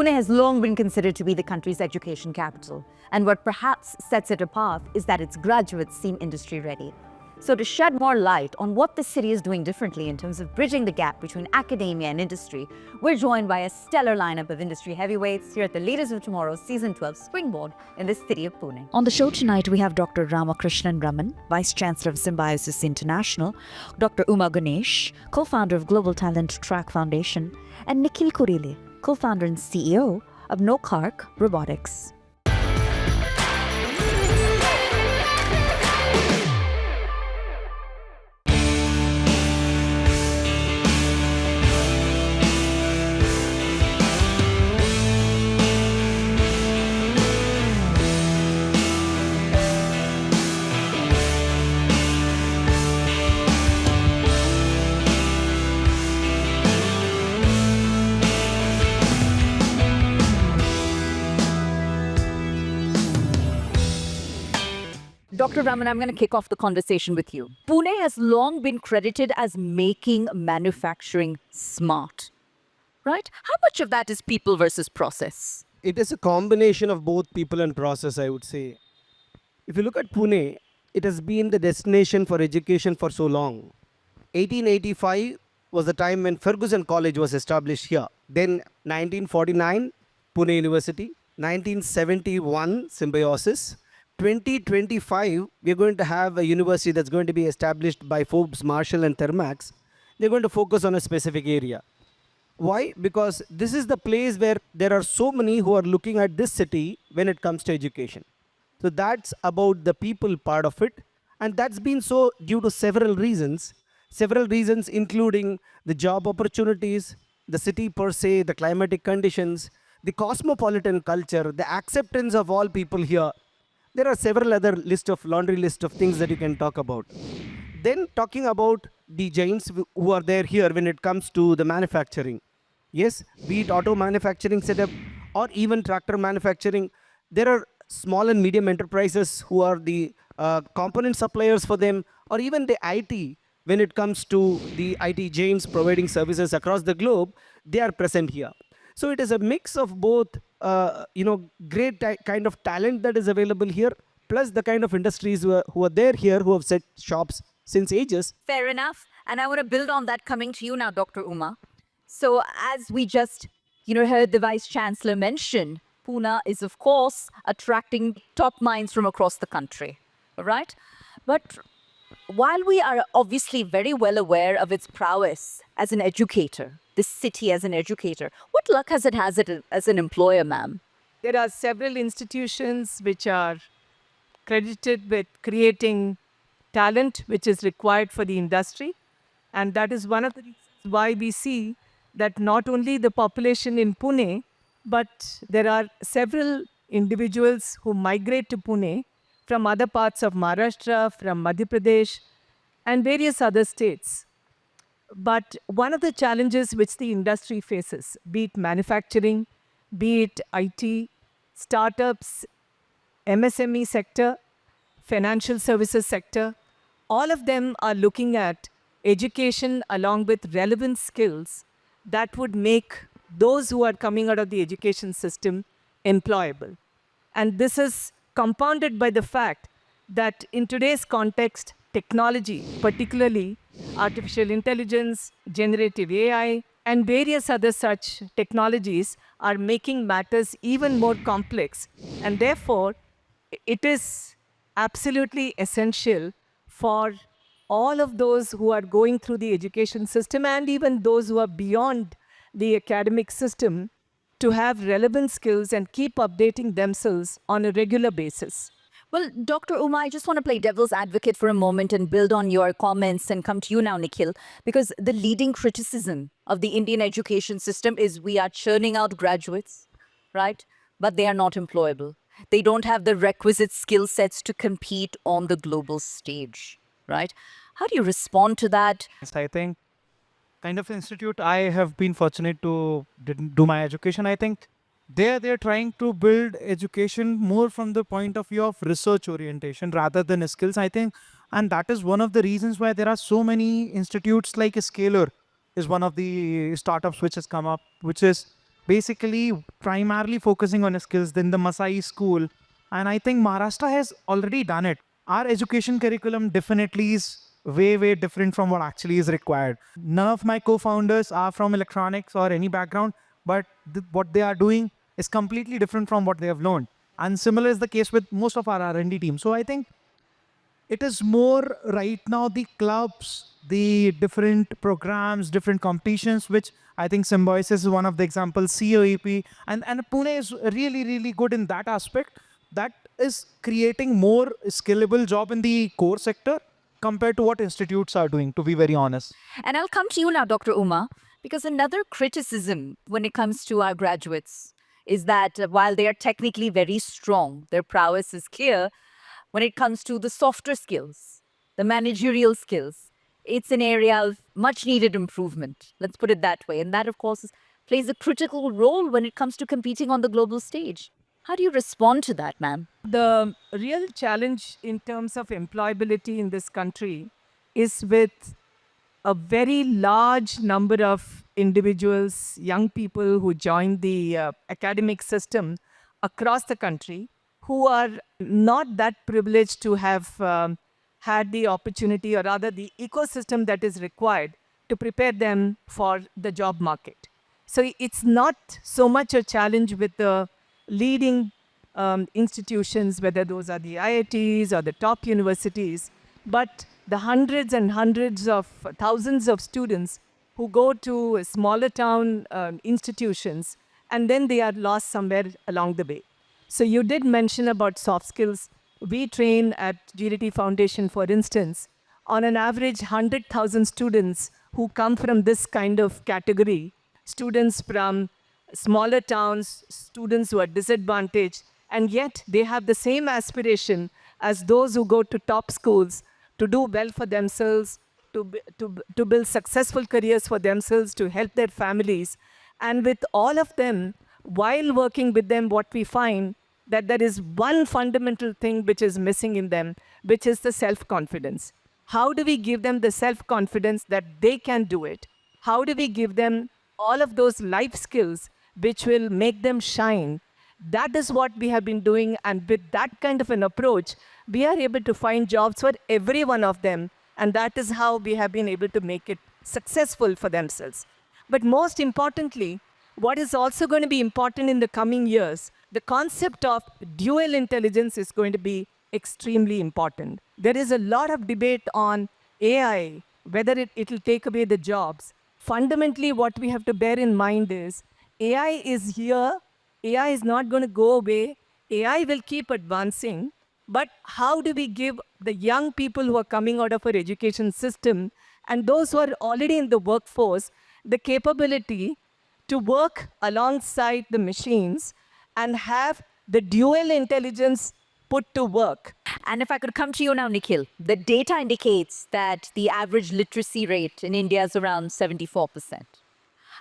Pune has long been considered to be the country's education capital, and what perhaps sets it apart is that its graduates seem industry ready. So to shed more light on what the city is doing differently in terms of bridging the gap between academia and industry, we're joined by a stellar lineup of industry heavyweights here at the Leaders of Tomorrow's Season 12 Springboard in the city of Pune. On the show tonight, we have Dr. Ramakrishnan Raman, Vice Chancellor of Symbiosis International, Dr. Uma Ganesh, co-founder of Global Talent Track Foundation, and Nikhil Kurele, co-founder and CEO of Noccarc Robotics. Dr. Raman, I'm going to kick off the conversation with you. Pune has long been credited as making manufacturing smart, right? How much of that is people versus process? It is a combination of both people and process, I would say. If you look at Pune, it has been the destination for education for so long. 1885 was the time when Ferguson College was established here. Then 1949, Pune University. 1971, Symbiosis. 2025, we're going to have a university that's going to be established by Forbes, Marshall and Thermax. They're going to focus on a specific area. Why? Because this is the place where there are so many who are looking at this city when it comes to education. So that's about the people part of it. And that's been so due to several reasons. Several reasons including the job opportunities, the city per se, the climatic conditions, the cosmopolitan culture, the acceptance of all people here. There are several other laundry list of things that you can talk about. Then talking about the Jains who are there here when it comes to the manufacturing. Yes, be it auto manufacturing setup or even tractor manufacturing, there are small and medium enterprises who are the component suppliers for them, or even the IT when it comes to the IT Jains providing services across the globe, they are present here. So it is a mix of both, great kind of talent that is available here, plus the kind of industries who are there here, who have set shops since ages. Fair enough. And I want to build on that coming to you now, Dr. Uma. So as we just, heard the Vice Chancellor mention, Pune is, of course, attracting top minds from across the country, all right? But while we are obviously very well aware of its prowess as an educator, this city as an educator, what luck has it as an employer, ma'am? There are several institutions which are credited with creating talent which is required for the industry. And that is one of the reasons why we see that not only the population in Pune, but there are several individuals who migrate to Pune from other parts of Maharashtra, from Madhya Pradesh, and various other states. But one of the challenges which the industry faces, be it manufacturing, be it IT, startups, MSME sector, financial services sector, all of them are looking at education along with relevant skills that would make those who are coming out of the education system employable. And this is compounded by the fact that in today's context, technology, particularly artificial intelligence, generative AI, and various other such technologies are making matters even more complex. And therefore, it is absolutely essential for all of those who are going through the education system and even those who are beyond the academic system to have relevant skills and keep updating themselves on a regular basis. Well, Dr. Uma, I just want to play devil's advocate for a moment and build on your comments and come to you now, Nikhil, because the leading criticism of the Indian education system is we are churning out graduates, right? But they are not employable. They don't have the requisite skill sets to compete on the global stage, right? How do you respond to that? I think kind of institute I have been fortunate to do my education. I think they're trying to build education more from the point of view of research orientation rather than skills, I think. And that is one of the reasons why there are so many institutes like Scalar is one of the startups which has come up, which is basically primarily focusing on skills than the Masai school. And I think Maharashtra has already done it. Our education curriculum definitely is way, way different from what actually is required. None of my co-founders are from electronics or any background, but what they are doing is completely different from what they have learned. And similar is the case with most of our R&D team. So I think it is more right now the clubs, the different programs, different competitions, which I think Symbiosis is one of the examples, COEP, and Pune is really, really good in that aspect. That is creating more scalable job in the core sector compared to what institutes are doing, to be very honest. And I'll come to you now, Dr. Uma, because another criticism when it comes to our graduates is that while they are technically very strong, their prowess is clear when it comes to the softer skills, the managerial skills. It's an area of much needed improvement. Let's put it that way. And that, of course, plays a critical role when it comes to competing on the global stage. How do you respond to that, ma'am? The real challenge in terms of employability in this country is with a very large number of individuals, young people who join the academic system across the country who are not that privileged to have had the opportunity or rather the ecosystem that is required to prepare them for the job market. So it's not so much a challenge with the leading institutions, whether those are the IITs or the top universities, but the hundreds and hundreds of thousands of students who go to smaller town institutions and then they are lost somewhere along the way. So you did mention about soft skills. We train at GDT Foundation, for instance, on an average 100,000 students who come from this kind of category, students from smaller towns, students who are disadvantaged, and yet they have the same aspiration as those who go to top schools to do well for themselves, to build successful careers for themselves, to help their families. And with all of them, while working with them, what we find that there is one fundamental thing which is missing in them, which is the self-confidence. How do we give them the self-confidence that they can do it? How do we give them all of those life skills which will make them shine? That is what we have been doing, and with that kind of an approach, we are able to find jobs for every one of them, and that is how we have been able to make it successful for themselves. But most importantly, what is also going to be important in the coming years, the concept of dual intelligence is going to be extremely important. There is a lot of debate on AI, whether it will take away the jobs. Fundamentally, what we have to bear in mind is AI is here. AI is not going to go away. AI will keep advancing. But how do we give the young people who are coming out of our education system and those who are already in the workforce the capability to work alongside the machines and have the dual intelligence put to work? And if I could come to you now, Nikhil, the data indicates that the average literacy rate in India is around 74%.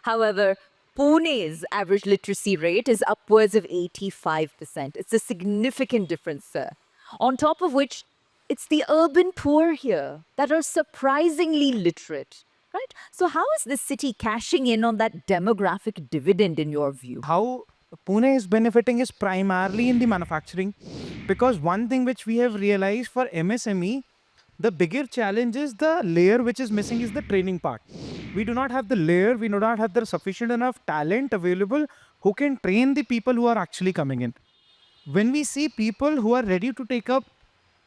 However, Pune's average literacy rate is upwards of 85%. It's a significant difference, sir. On top of which, it's the urban poor here that are surprisingly literate, right? So, how is this city cashing in on that demographic dividend, in your view? How Pune is benefiting is primarily in the manufacturing, because one thing which we have realized for MSME, the bigger challenge is the layer which is missing is the training part. We do not have the layer, we do not have the sufficient enough talent available who can train the people who are actually coming in. When we see people who are ready to take up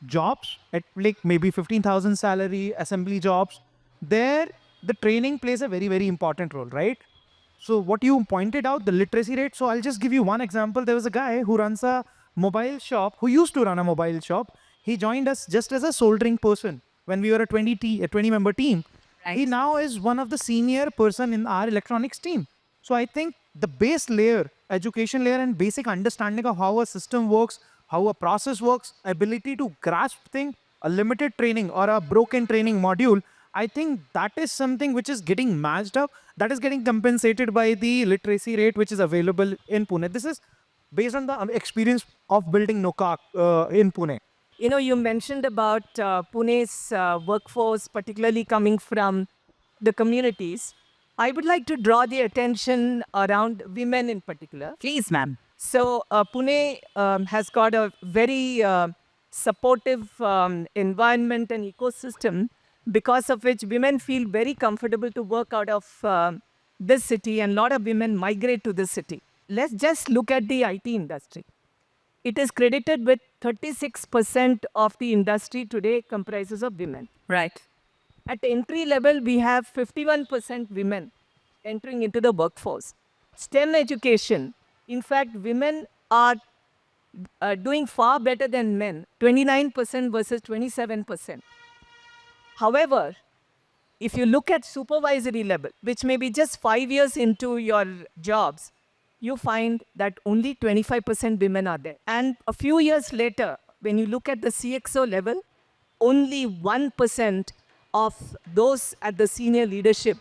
jobs at like maybe 15,000 salary assembly jobs, there the training plays a very, very important role, right? So what you pointed out, the literacy rate. So I'll just give you one example. There was a guy who runs a mobile shop, who used to run a mobile shop. He joined us just as a soldering person when we were a 20 member team. Right. He now is one of the senior person in our electronics team. So I think the base layer, education layer, and basic understanding of how a system works, how a process works, ability to grasp thing, a limited training or a broken training module, I think that is something which is getting matched up, that is getting compensated by the literacy rate which is available in Pune. This is based on the experience of building Noccarc in Pune. You know, you mentioned about Pune's workforce, particularly coming from the communities. I would like to draw the attention around women in particular. Please, ma'am. So Pune has got a very supportive environment and ecosystem, because of which women feel very comfortable to work out of this city, and a lot of women migrate to this city. Let's just look at the IT industry. It is credited with 36% of the industry today comprises of women. Right. At entry level, we have 51% women entering into the workforce. STEM education, in fact, women are doing far better than men, 29% versus 27%. However, if you look at supervisory level, which may be just 5 years into your jobs, you find that only 25% women are there. And a few years later, when you look at the CXO level, only 1% of those at the senior leadership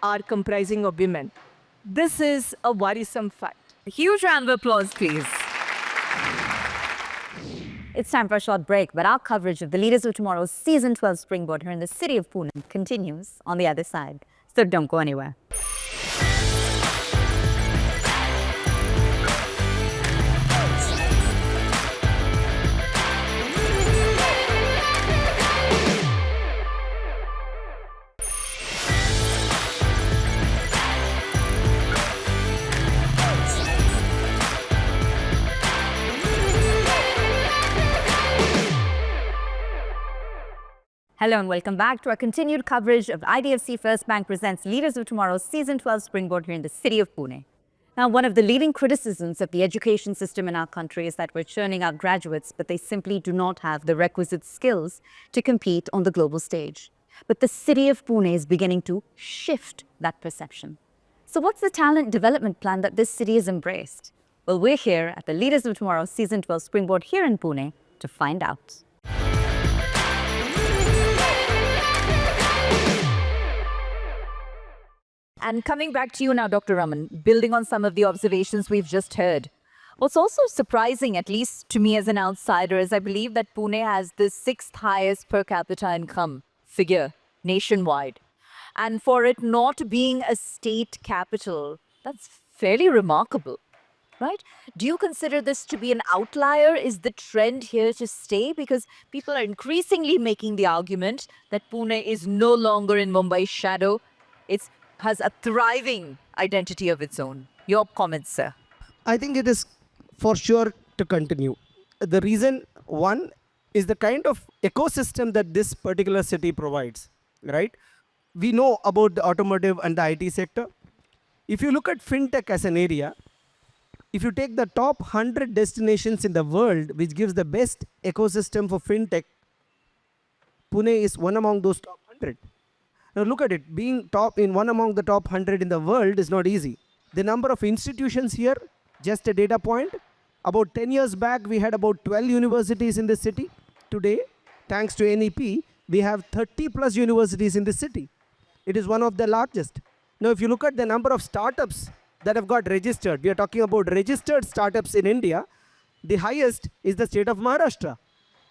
are comprising of women. This is a worrisome fact. A huge round of applause, please. It's time for a short break, but our coverage of the Leaders of Tomorrow's Season 12 Springboard here in the city of Pune continues on the other side. So don't go anywhere. Hello and welcome back to our continued coverage of IDFC First Bank presents Leaders of Tomorrow's Season 12 Springboard here in the city of Pune. Now, one of the leading criticisms of the education system in our country is that we're churning out graduates, but they simply do not have the requisite skills to compete on the global stage. But the city of Pune is beginning to shift that perception. So what's the talent development plan that this city has embraced? Well, we're here at the Leaders of Tomorrow's Season 12 Springboard here in Pune to find out. And coming back to you now, Dr. Raman, building on some of the observations we've just heard, what's also surprising, at least to me as an outsider, is I believe that Pune has the 6th highest per capita income figure nationwide. And for it not being a state capital, that's fairly remarkable, right? Do you consider this to be an outlier? Is the trend here to stay? Because people are increasingly making the argument that Pune is no longer in Mumbai's shadow. It has a thriving identity of its own. Your comments, sir? I think it is for sure to continue. The reason, one, is the kind of ecosystem that this particular city provides, right? We know about the automotive and the IT sector. If you look at fintech as an area, if you take the top 100 destinations in the world, which gives the best ecosystem for fintech, Pune is one among those top 100. Now look at it, being top in one among the top 100 in the world is not easy. The number of institutions here, just a data point, about 10 years back, we had about 12 universities in the city. Today, thanks to NEP, we have 30 plus universities in the city. It is one of the largest. Now, if you look at the number of startups that have got registered, we are talking about registered startups in India, the highest is the state of Maharashtra.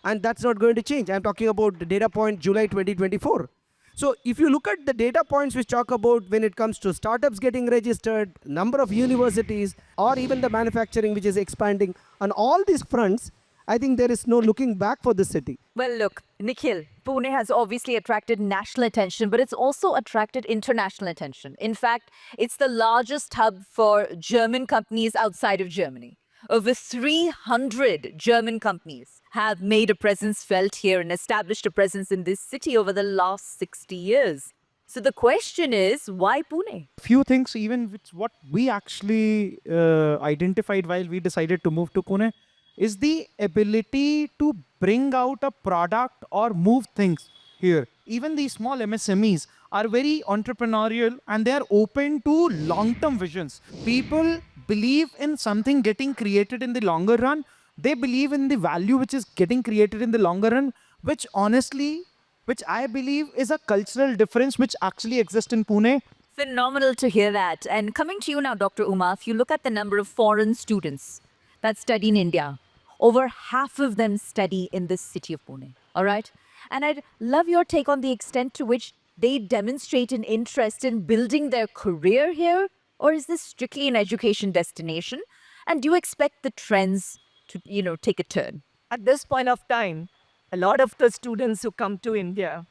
And that's not going to change. I'm talking about the data point July 2024. So if you look at the data points which talk about when it comes to startups getting registered, number of universities, or even the manufacturing which is expanding, on all these fronts, I think there is no looking back for the city. Well, look, Nikhil, Pune has obviously attracted national attention, but it's also attracted international attention. In fact, it's the largest hub for German companies outside of Germany. Over 300 German companies have made a presence felt here and established a presence in this city over the last 60 years. So the question is, why Pune? Few things, even which what we actually identified while we decided to move to Pune, is the ability to bring out a product or move things here. Even these small MSMEs are very entrepreneurial and they are open to long-term visions. People believe in something getting created in the longer run. They believe in the value which is getting created in the longer run, which honestly, which I believe is a cultural difference which actually exists in Pune. Phenomenal to hear that. And coming to you now, Dr. Uma, if you look at the number of foreign students that study in India, over half of them study in this city of Pune, all right? And I'd love your take on the extent to which they demonstrate an interest in building their career here? Or is this strictly an education destination? And do you expect the trends to, take a turn? At this point of time, a lot of the students who come to India,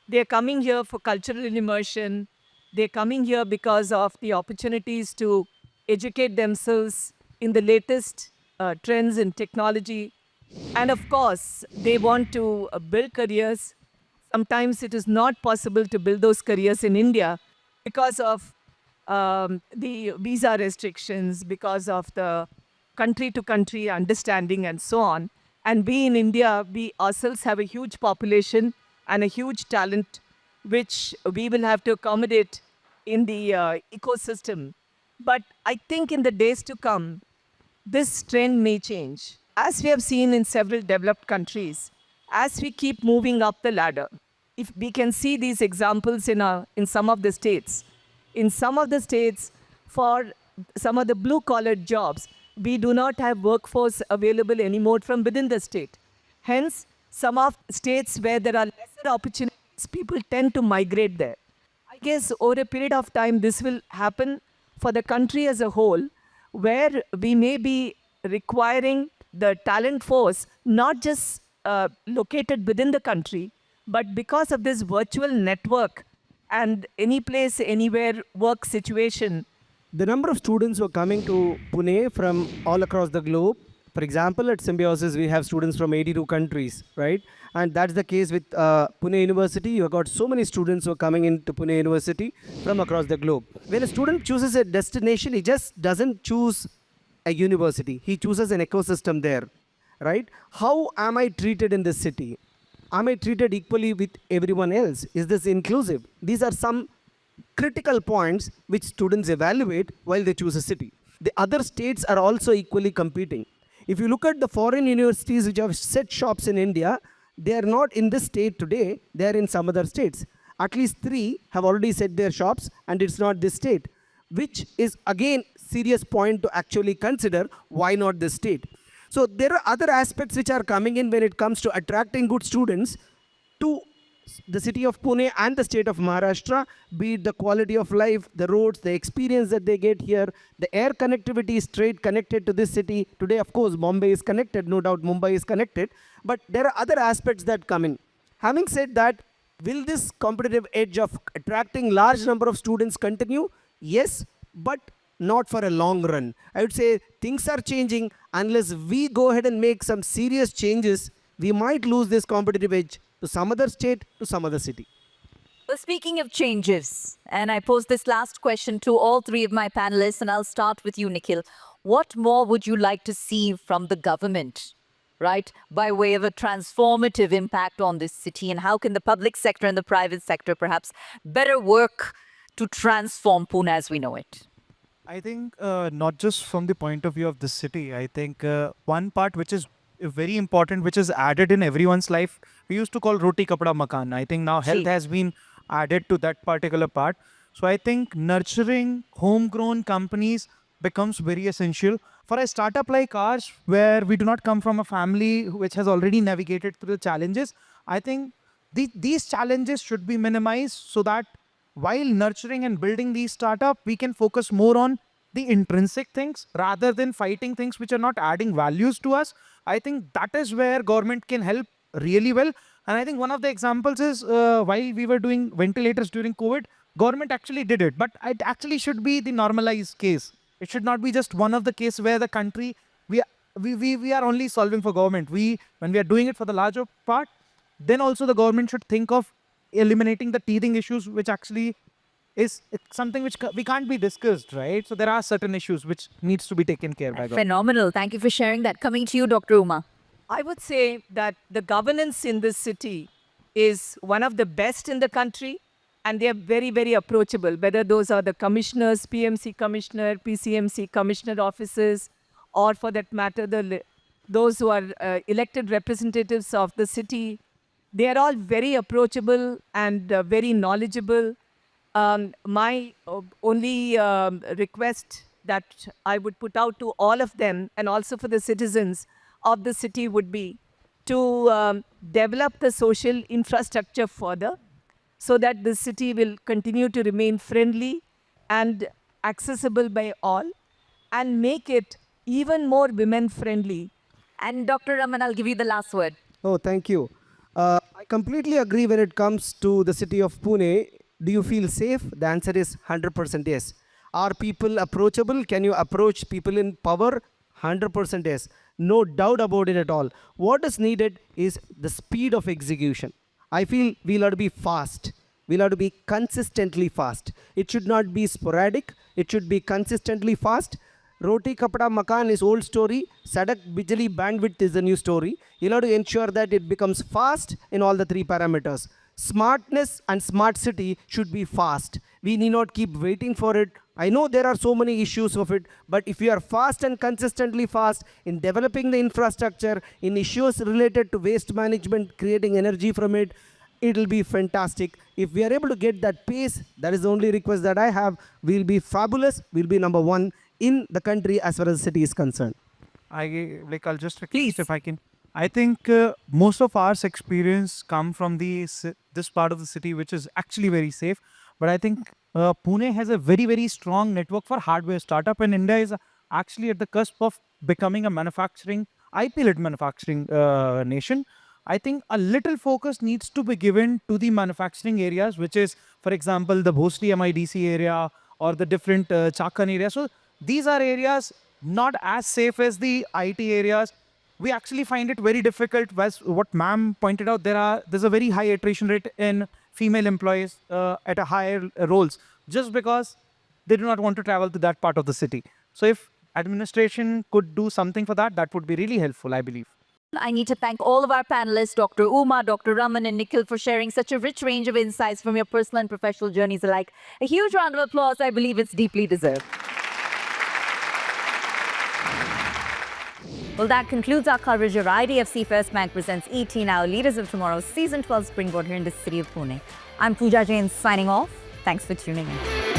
they're coming here for cultural immersion. They're coming here because of the opportunities to educate themselves in the latest trends in technology. And of course, they want to build careers. Sometimes it is not possible to build those careers in India because of the visa restrictions, because of the country to country understanding, and so on. And we in India, we ourselves have a huge population and a huge talent, which we will have to accommodate in the ecosystem. But I think in the days to come, this trend may change. As we have seen in several developed countries, as we keep moving up the ladder, if we can see these examples in some of the states, for some of the blue collar jobs, we do not have workforce available anymore from within the state. Hence, some of states where there are lesser opportunities, people tend to migrate there. I guess over a period of time, this will happen for the country as a whole, where we may be requiring the talent force not just located within the country, but because of this virtual network and any place, anywhere work situation. The number of students who are coming to Pune from all across the globe, for example, at Symbiosis, we have students from 82 countries, right? And that's the case with Pune University. You have got so many students who are coming into Pune University from across the globe. When a student chooses a destination, he just doesn't choose a university. He chooses an ecosystem there, right? How am I treated in this city? Am I treated equally with everyone else? Is this inclusive? These are some critical points which students evaluate while they choose a city. The other states are also equally competing. If you look at the foreign universities which have set shops in India, they are not in this state today, they are in some other states. At least 3 have already set their shops and it's not this state, which is again serious point to actually consider why not this state. So there are other aspects which are coming in when it comes to attracting good students to the city of Pune and the state of Maharashtra, be it the quality of life, the roads, the experience that they get here, the air connectivity is straight connected to this city. Today, of course, Bombay is connected, no doubt Mumbai is connected, but there are other aspects that come in. Having said that, will this competitive edge of attracting large number of students continue? Yes, but not for a long run. I would say things are changing. Unless we go ahead and make some serious changes, we might lose this competitive edge to some other state, to some other city. Well, speaking of changes, and I pose this last question to all 3 of my panelists, and I'll start with you, Nikhil. What more would you like to see from the government, right, by way of a transformative impact on this city? And how can the public sector and the private sector perhaps better work to transform Pune as we know it? I think not just from the point of view of this city. I think one part which is very important, which is added in everyone's life, we used to call roti kapda makan. I think now health Ji. has been added to that particular part. So I think nurturing homegrown companies becomes very essential for a startup like ours, where we do not come from a family which has already navigated through the challenges. I think these challenges should be minimized, so that while nurturing and building these startup, we can focus more on the intrinsic things rather than fighting things which are not adding values to us. I think that is where government can help really well. And I think one of the examples is while we were doing ventilators during COVID, government actually did it, but it actually should be the normalized case. It should not be just one of the case where the country, we are only solving for government. When we are doing it for the larger part, then also the government should think of eliminating the teething issues, which actually is something which we can't be discussed, right? So there are certain issues which needs to be taken care by government. Phenomenal. Thank you for sharing that. Coming to you, Dr. Uma. I would say that the governance in this city is one of the best in the country, and they are very, very approachable, whether those are the commissioners, PMC commissioner, PCMC commissioner offices, or for that matter, those who are elected representatives of the city. They are all very approachable and very knowledgeable. My only request that I would put out to all of them, and also for the citizens of the city, would be to develop the social infrastructure further. so that the city will continue to remain friendly and accessible by all, and make it even more women friendly. And Dr. Raman, I'll give you the last word. Oh, thank you. I completely agree when it comes to the city of Pune. Do you feel safe? The answer is 100% yes. Are people approachable? Can you approach people in power? 100% yes. No doubt about it at all. What is needed is the speed of execution. I feel we'll have to be fast. We'll have to be consistently fast. It should not be sporadic. It should be consistently fast. Roti kapda makan is old story. Sadak bijali bandwidth is the new story. You'll have to ensure that it becomes fast in all the three parameters. Smartness and smart city should be fast. We need not keep waiting for it. I know there are so many issues of it, but if we are fast and consistently fast in developing the infrastructure, in issues related to waste management, creating energy from it, it'll be fantastic. If we are able to get that pace, that is the only request that I have. We'll be fabulous. We'll be number one in the country as far as the city is concerned. I'll just request if I can. I think most of our experience come from this part of the city, which is actually very safe. But I think Pune has a very, very strong network for hardware startup, and India is actually at the cusp of becoming a manufacturing, IP-led manufacturing nation. I think a little focus needs to be given to the manufacturing areas, which is, for example, the Bhosli MIDC area or the different Chakan area. So these are areas not as safe as the IT areas. We actually find it very difficult. As what ma'am pointed out, there's a very high attrition rate in female employees at a higher roles, just because they do not want to travel to that part of the city. So if administration could do something for that, that would be really helpful, I believe. I need to thank all of our panelists, Dr. Uma, Dr. Raman, and Nikhil, for sharing such a rich range of insights from your personal and professional journeys alike. A huge round of applause. I believe it's deeply deserved. Well, that concludes our coverage of IDFC First Bank presents ET Now, Leaders of Tomorrow's Season 12 Springboard here in the city of Pune. I'm Pooja Jain signing off. Thanks for tuning in.